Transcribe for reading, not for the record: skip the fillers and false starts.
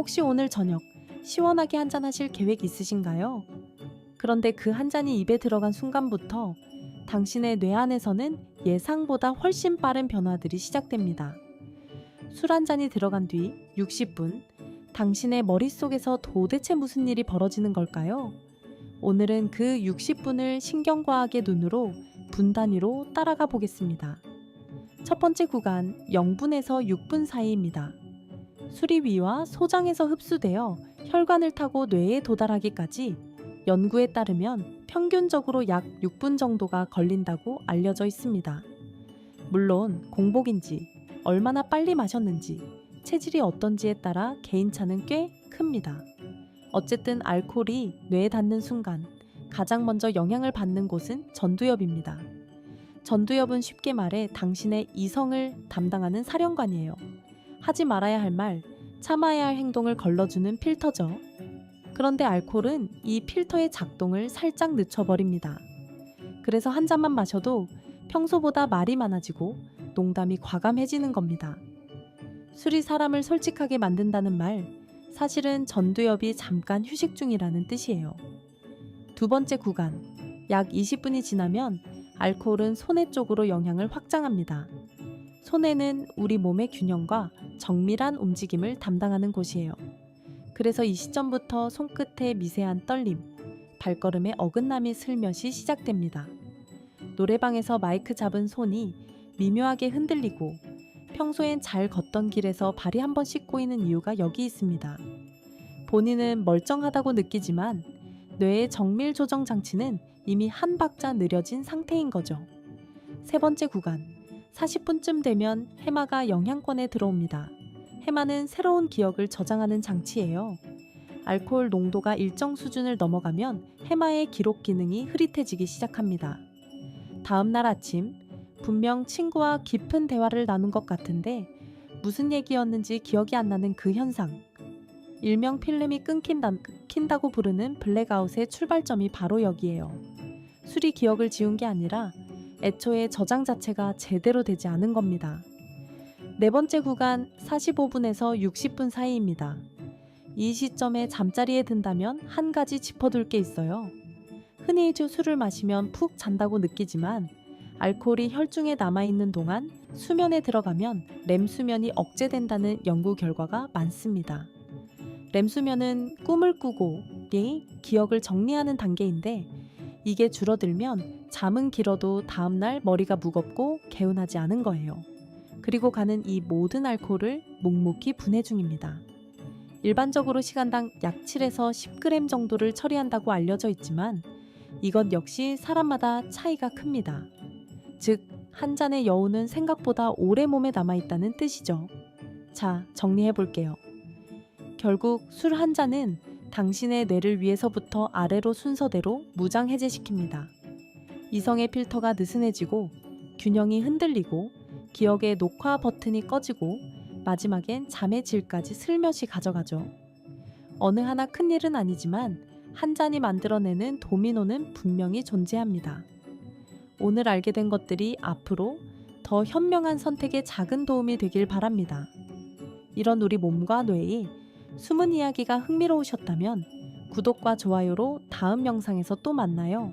혹시 오늘 저녁 시원하게 한잔 하실 계획 있으신가요? 그런데 그 한 잔이 입에 들어간 순간부터 당신의 뇌 안에서는 예상보다 훨씬 빠른 변화들이 시작됩니다. 술 한 잔이 들어간 뒤 60분, 당신의 머릿속에서 도대체 무슨 일이 벌어지는 걸까요? 오늘은 그 60분을 신경과학의 눈으로 분 단위로 따라가 보겠습니다. 첫 번째 구간 0분에서 6분 사이입니다. 술이 위와 소장에서 흡수되어 혈관을 타고 뇌에 도달하기까지 연구에 따르면 평균적으로 약 6분 정도가 걸린다고 알려져 있습니다. 물론 공복인지, 얼마나 빨리 마셨는지, 체질이 어떤지에 따라 개인차는 꽤 큽니다. 어쨌든 알코올이 뇌에 닿는 순간 가장 먼저 영향을 받는 곳은 전두엽입니다. 전두엽은 쉽게 말해 당신의 이성을 담당하는 사령관이에요. 하지 말아야 할 말, 참아야 할 행동을 걸러주는 필터죠. 그런데 알코올은 이 필터의 작동을 살짝 늦춰버립니다. 그래서 한 잔만 마셔도 평소보다 말이 많아지고 농담이 과감해지는 겁니다. 술이 사람을 솔직하게 만든다는 말, 사실은 전두엽이 잠깐 휴식 중이라는 뜻이에요. 두 번째 구간, 약 20분이 지나면 알코올은 소뇌 쪽으로 영향을 확장합니다. 소뇌는 우리 몸의 균형과 정밀한 움직임을 담당하는 곳이에요. 그래서 이 시점부터 손끝의 미세한 떨림, 발걸음의 어긋남이 슬며시 시작됩니다. 노래방에서 마이크 잡은 손이 미묘하게 흔들리고 평소엔 잘 걷던 길에서 발이 한 번씩 꼬이는 이유가 여기 있습니다. 본인은 멀쩡하다고 느끼지만 뇌의 정밀 조정 장치는 이미 한 박자 느려진 상태인 거죠. 세 번째 구간, 40분쯤 되면 해마가 영향권에 들어옵니다. 해마는 새로운 기억을 저장하는 장치예요. 알코올 농도가 일정 수준을 넘어가면 해마의 기록 기능이 흐릿해지기 시작합니다. 다음 날 아침, 분명 친구와 깊은 대화를 나눈 것 같은데 무슨 얘기였는지 기억이 안 나는 그 현상. 일명 필름이 끊긴다고 부르는 블랙아웃의 출발점이 바로 여기예요. 술이 기억을 지운 게 아니라 애초에 저장 자체가 제대로 되지 않은 겁니다. 네 번째 구간 45분에서 60분 사이입니다. 이 시점에 잠자리에 든다면 한 가지 짚어둘 게 있어요. 흔히 술을 마시면 푹 잔다고 느끼지만 알코올이 혈중에 남아있는 동안 수면에 들어가면 렘 수면이 억제된다는 연구 결과가 많습니다. 렘 수면은 꿈을 꾸고 기억을 정리하는 단계인데 이게 줄어들면 잠은 길어도 다음날 머리가 무겁고 개운하지 않은 거예요. 그리고 가는 이 모든 알코올을 묵묵히 분해 중입니다. 일반적으로 시간당 약 7에서 10g 정도를 처리한다고 알려져 있지만 이것 역시 사람마다 차이가 큽니다. 즉, 한 잔의 여운은 생각보다 오래 몸에 남아있다는 뜻이죠. 자, 정리해 볼게요. 결국 술 한 잔은 당신의 뇌를 위에서부터 아래로 순서대로 무장 해제시킵니다. 이성의 필터가 느슨해지고 균형이 흔들리고 기억의 녹화 버튼이 꺼지고 마지막엔 잠의 질까지 슬며시 가져가죠. 어느 하나 큰일은 아니지만 한 잔이 만들어내는 도미노는 분명히 존재합니다. 오늘 알게 된 것들이 앞으로 더 현명한 선택에 작은 도움이 되길 바랍니다. 이런 우리 몸과 뇌의 숨은 이야기가 흥미로우셨다면 구독과 좋아요로 다음 영상에서 또 만나요.